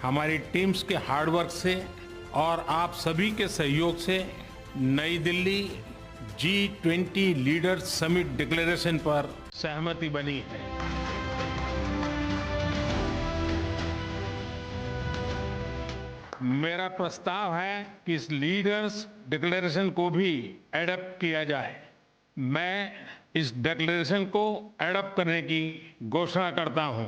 हमारी टीम्स के हार्डवर्क से और आप सभी के सहयोग से नई Delhi G20 leaders summit declaration पर सहमति बनी है। मेरा प्रस्ताव है कि इस लीडर्स डिक्लेरेशन को भी एडॉप्ट किया जाए। मैं इस डिक्लेरेशन को एडॉप्ट करने की घोषणा करता हूं।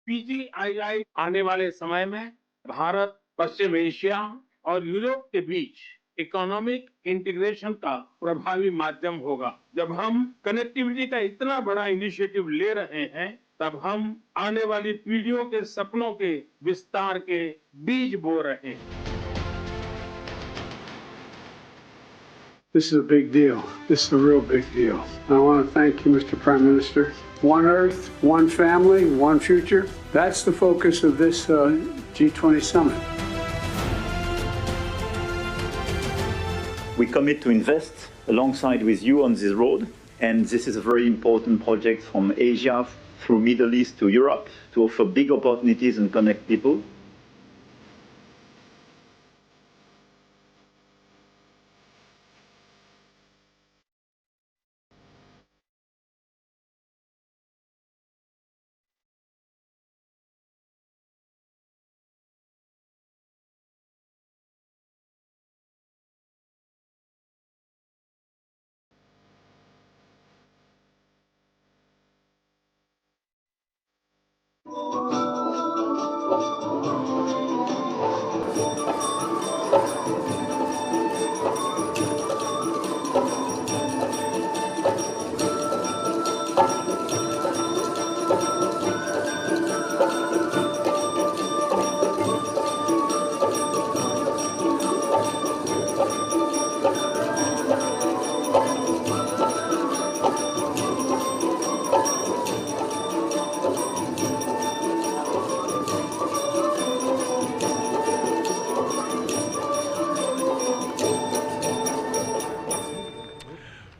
PGII आने वाले समय में भारत, पश्चिम एशिया और यूरोप के बीच इकोनॉमिक इंटीग्रेशन का प्रभावी माध्यम होगा। जब हम कनेक्टिविटी का इतना बड़ा इनिशिएटिव ले रहे हैं, तब हम आने वाली पीढ़ियों के सपनों के विस्तार के बीज बो रहे हैं। This is a big deal. This is a real big deal. I want to thank you, Mr. Prime Minister. One Earth, one family, one future. That's the focus of this G20 summit. We commit to invest alongside with you on this road, and this is a very important project from Asia through Middle East to Europe to offer big opportunities and connect people.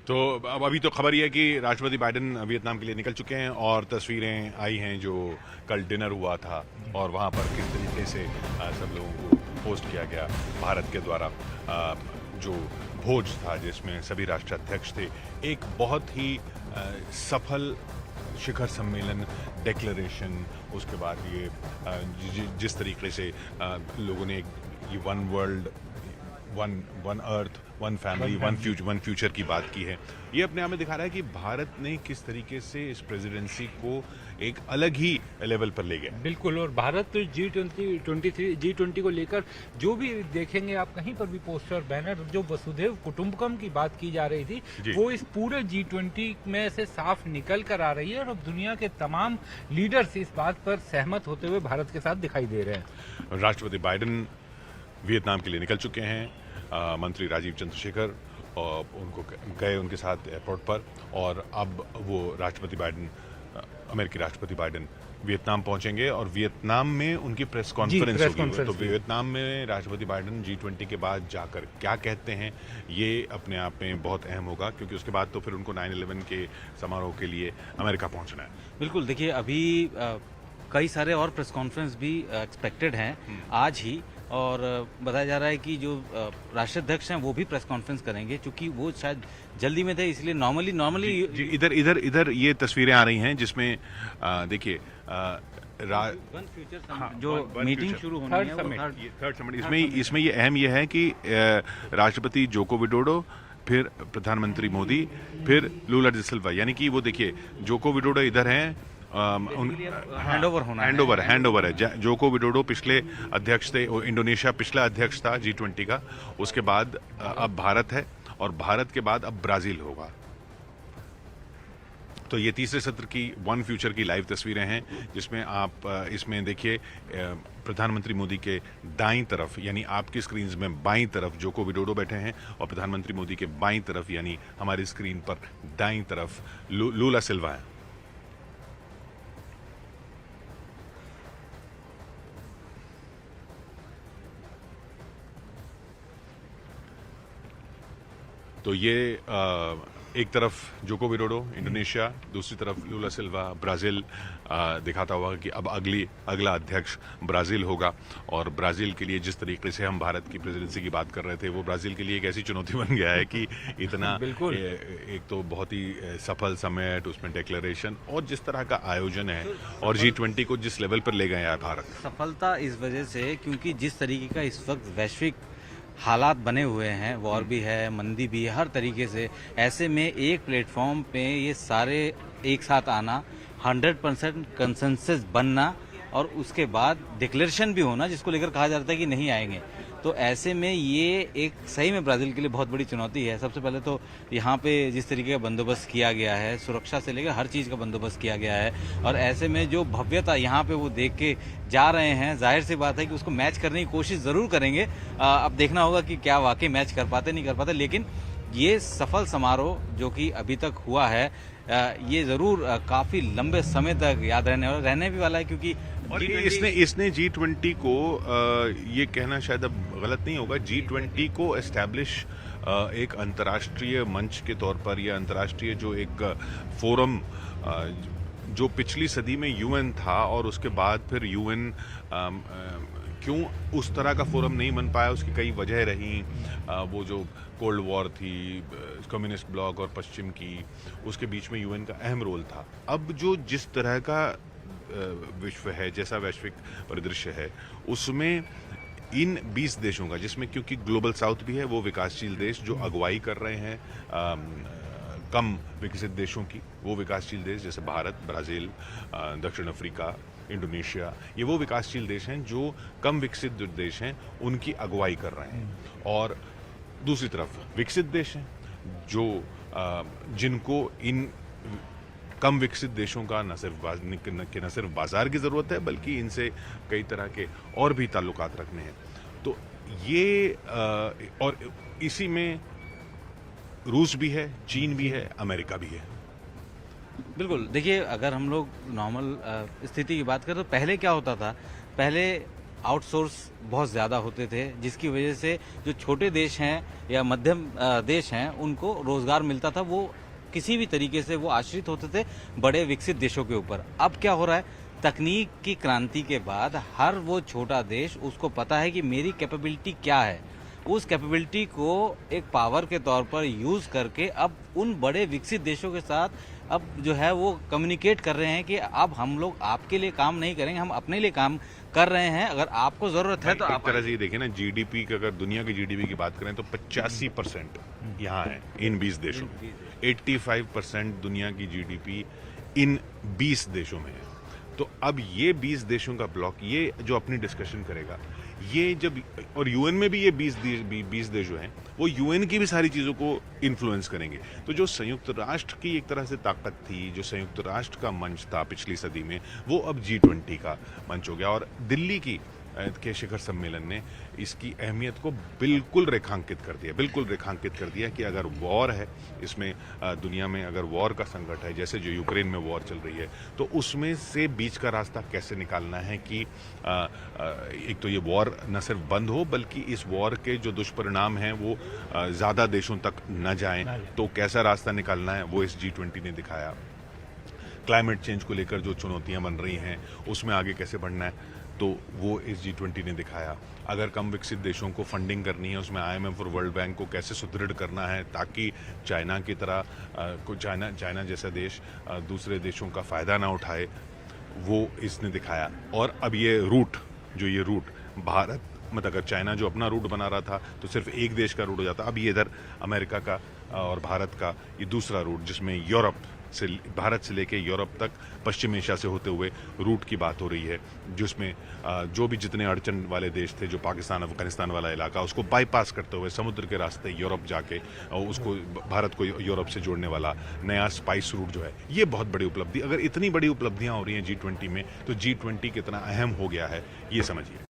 तो अब अभी तो खबर यह है कि राष्ट्रपति Biden Vietnam के लिए निकल चुके हैं और तस्वीरें आई हैं जो कल डिनर हुआ था और वहाँ पर किस तरीके से सब लोगों को पोस्ट किया गया भारत के द्वारा जो भोज था जिसमें सभी राष्ट्राध्यक्ष थे। एक बहुत ही सफल शिखर सम्मेलन डिक्लेरेशन, उसके बाद ये जिस तरीके से लोगों ने ये one world one earth one family one future की बात की है। ये अपने आप में दिखा रहा है कि भारत ने किस तरीके से इस प्रेसिडेंसी को एक अलग ही लेवल पर ले गया। बिल्कुल, और भारत तो G20 को लेकर जो भी देखेंगे आप कहीं पर भी पोस्टर बैनर, जो वसुधैव कुटुंबकम की बात की जा रही थी वो इस पूरे G20 में से साफ निकल कर आ रही है और दुनिया के तमाम लीडर्स इस बात पर सहमत होते हुए भारत के साथ दिखाई दे रहे हैं। राष्ट्रपति बाइडेन वियतनाम के लिए निकल चुके हैं। मंत्री राजीव चंद्रशेखर उनको गए उनके साथ एयरपोर्ट पर और अब वो अमेरिकी राष्ट्रपति बाइडेन वियतनाम पहुंचेंगे और वियतनाम में उनकी प्रेस कॉन्फ्रेंस होगी। तो वियतनाम में राष्ट्रपति बाइडेन G20 के बाद जाकर क्या कहते हैं ये अपने आप में बहुत अहम होगा, क्योंकि उसके बाद तो फिर उनको 9/11 के समारोह के लिए अमेरिका पहुंचना है। बिल्कुल, देखिए अभी कई सारे और प्रेस कॉन्फ्रेंस भी एक्सपेक्टेड हैं आज ही, और बताया जा रहा है कि जो राष्ट्राध्यक्ष हैं वो भी प्रेस कॉन्फ्रेंस करेंगे, क्योंकि वो शायद जल्दी में थे, इसलिए नॉर्मली इधर ये तस्वीरें आ रही हैं जिसमें देखिए वन फ्यूचर जो मीटिंग शुरू होनी है थर्ड समिट। इसमें ये अहम ये है कि राष्ट्रपति जोको विडोडो, फिर प्रधानमंत्री मोदी, फिर लुला डी सिल्वा, यानी कि वो देखिए जोको विडोडो इधर हैं, हैंडओवर है। जोको विडोडो पिछले अध्यक्ष थे, इंडोनेशिया पिछला अध्यक्ष था G20 का, उसके बाद अब भारत है और भारत के बाद अब ब्राजील होगा। तो ये तीसरे सत्र की वन फ्यूचर की लाइव तस्वीरें हैं, जिसमें आप इसमें देखिए प्रधानमंत्री मोदी के दाईं तरफ यानी आपकी स्क्रीन में बाईं तरफ जोको विडोडो बैठे हैं, और प्रधानमंत्री मोदी के बाईं तरफ यानी हमारी स्क्रीन पर दाईं तरफ लूला सिल्वा है। तो ये एक तरफ जोको विडोडो इंडोनेशिया, दूसरी तरफ लूला सिल्वा ब्राज़ील दिखाता हुआ कि अब अगला अध्यक्ष ब्राज़ील होगा। और ब्राज़ील के लिए जिस तरीके से हम भारत की प्रेसिडेंसी की बात कर रहे थे, वो ब्राज़ील के लिए एक ऐसी चुनौती बन गया है कि इतना एक तो बहुत ही सफल समिट, उसमें डिक्लेरेशन और जिस तरह का आयोजन है, और G20 को जिस लेवल पर ले गए हैं भारत। सफलता इस वजह से क्योंकि जिस तरीके का इस वक्त वैश्विक हालात बने हुए हैं, वॉर भी है, मंदी भी है, हर तरीके से, ऐसे में एक प्लेटफॉर्म पे ये सारे एक साथ आना, 100% कंसेंसस बनना और उसके बाद डिक्लेरेशन भी होना जिसको लेकर कहा जाता है कि नहीं आएंगे, तो ऐसे में ये एक सही में ब्राज़ील के लिए बहुत बड़ी चुनौती है। सबसे पहले तो यहाँ पे जिस तरीके का बंदोबस्त किया गया है, सुरक्षा से लेकर हर चीज़ का बंदोबस्त किया गया है, और ऐसे में जो भव्यता यहाँ पे वो देख के जा रहे हैं, जाहिर सी बात है कि उसको मैच करने की कोशिश ज़रूर करेंगे। अब देखना होगा कि क्या वाकई मैच कर पाते नहीं कर पाते, लेकिन ये सफल समारोह जो कि अभी तक हुआ है, ये ज़रूर काफ़ी लंबे समय तक याद रहने भी वाला है, क्योंकि और इसने G20 को ये कहना शायद अब गलत नहीं होगा, G20 को एस्टैब्लिश एक अंतर्राष्ट्रीय मंच के तौर पर, या अंतर्राष्ट्रीय जो एक फोरम जो पिछली सदी में यूएन था और उसके बाद फिर यूएन क्यों उस तरह का फोरम नहीं बन पाया, उसकी कई वजह रही। वो जो कोल्ड वॉर थी, कम्युनिस्ट ब्लॉक और पश्चिम की, उसके बीच में यूएन का अहम रोल था। अब जो जिस तरह का विश्व है, जैसा वैश्विक परिदृश्य है, उसमें इन 20 देशों का, जिसमें क्योंकि ग्लोबल साउथ भी है, वो विकासशील देश जो अगुवाई कर रहे हैं कम विकसित देशों की, वो विकासशील देश जैसे भारत, ब्राज़ील, दक्षिण अफ्रीका, इंडोनेशिया, ये वो विकासशील देश हैं जो कम विकसित जो देश हैं उनकी अगुवाई कर रहे हैं। और दूसरी तरफ विकसित देश हैं जो जिनको इन कम विकसित देशों का न सिर्फ बाजार की ज़रूरत है, बल्कि इनसे कई तरह के और भी ताल्लुकात रखने हैं। तो ये और इसी में रूस भी है, चीन भी है, अमेरिका भी है। बिल्कुल, देखिए अगर हम लोग नॉर्मल स्थिति की बात करें तो पहले क्या होता था, पहले आउटसोर्स बहुत ज़्यादा होते थे, जिसकी वजह से जो छोटे देश हैं या मध्यम देश हैं उनको रोज़गार मिलता था, वो किसी भी तरीके से वो आश्रित होते थे बड़े विकसित देशों के ऊपर। अब क्या हो रहा है, तकनीक की क्रांति के बाद हर वो छोटा देश, उसको पता है कि मेरी कैपेबिलिटी क्या है, उस कैपेबिलिटी को एक पावर के तौर पर यूज़ करके अब उन बड़े विकसित देशों के साथ अब जो है वो कम्युनिकेट कर रहे हैं कि अब हम लोग आपके लिए काम नहीं करेंगे, हम अपने लिए काम कर रहे हैं, अगर आपको ज़रूरत है तो आप। एक तरह से देखिए ना, जीडीपी की, अगर दुनिया की जीडीपी की बात करें तो 85% यहाँ है इन 20 देशों में, 85% दुनिया की जीडीपी इन 20 देशों में है। तो अब ये 20 देशों का ब्लॉक, ये जो अपनी डिस्कशन करेगा, ये जब, और यूएन में भी ये 20 देश जो हैं वो यूएन की भी सारी चीज़ों को इन्फ्लुएंस करेंगे। तो जो संयुक्त राष्ट्र की एक तरह से ताकत थी, जो संयुक्त राष्ट्र का मंच था पिछली सदी में, वो अब G20 का मंच हो गया। और दिल्ली के शिखर सम्मेलन ने इसकी अहमियत को बिल्कुल रेखांकित कर दिया कि अगर वॉर है इसमें, दुनिया में अगर वॉर का संकट है, जैसे जो यूक्रेन में वॉर चल रही है, तो उसमें से बीच का रास्ता कैसे निकालना है कि एक तो ये वॉर न सिर्फ बंद हो, बल्कि इस वॉर के जो दुष्परिणाम हैं वो ज़्यादा देशों तक न जाएं, तो कैसा रास्ता निकालना है वो इस G20 ने दिखाया। क्लाइमेट चेंज को लेकर जो चुनौतियां बन रही हैं उसमें आगे कैसे बढ़ना है, तो वो इस G20 ने दिखाया। अगर कम विकसित देशों को फंडिंग करनी है, उसमें IMF और वर्ल्ड बैंक को कैसे सुदृढ़ करना है ताकि चाइना की तरह चाइना जैसा देश दूसरे देशों का फ़ायदा ना उठाए, वो इसने दिखाया। और अब ये रूट भारत, मतलब अगर चाइना जो अपना रूट बना रहा था तो सिर्फ एक देश का रूट हो जाता, अब ये इधर अमेरिका का और भारत का ये दूसरा रूट, जिसमें यूरोप से लेके यूरोप तक, पश्चिम एशिया से होते हुए रूट की बात हो रही है, जिसमें जो भी जितने अड़चन वाले देश थे, जो पाकिस्तान अफगानिस्तान वाला इलाका, उसको बाईपास करते हुए समुद्र के रास्ते यूरोप जाके और उसको भारत को यूरोप से जोड़ने वाला नया स्पाइस रूट जो है, ये बहुत बड़ी उपलब्धि। अगर इतनी बड़ी उपलब्धियां हो रही हैं G20 में, तो G20 कितना अहम हो गया है ये समझिए।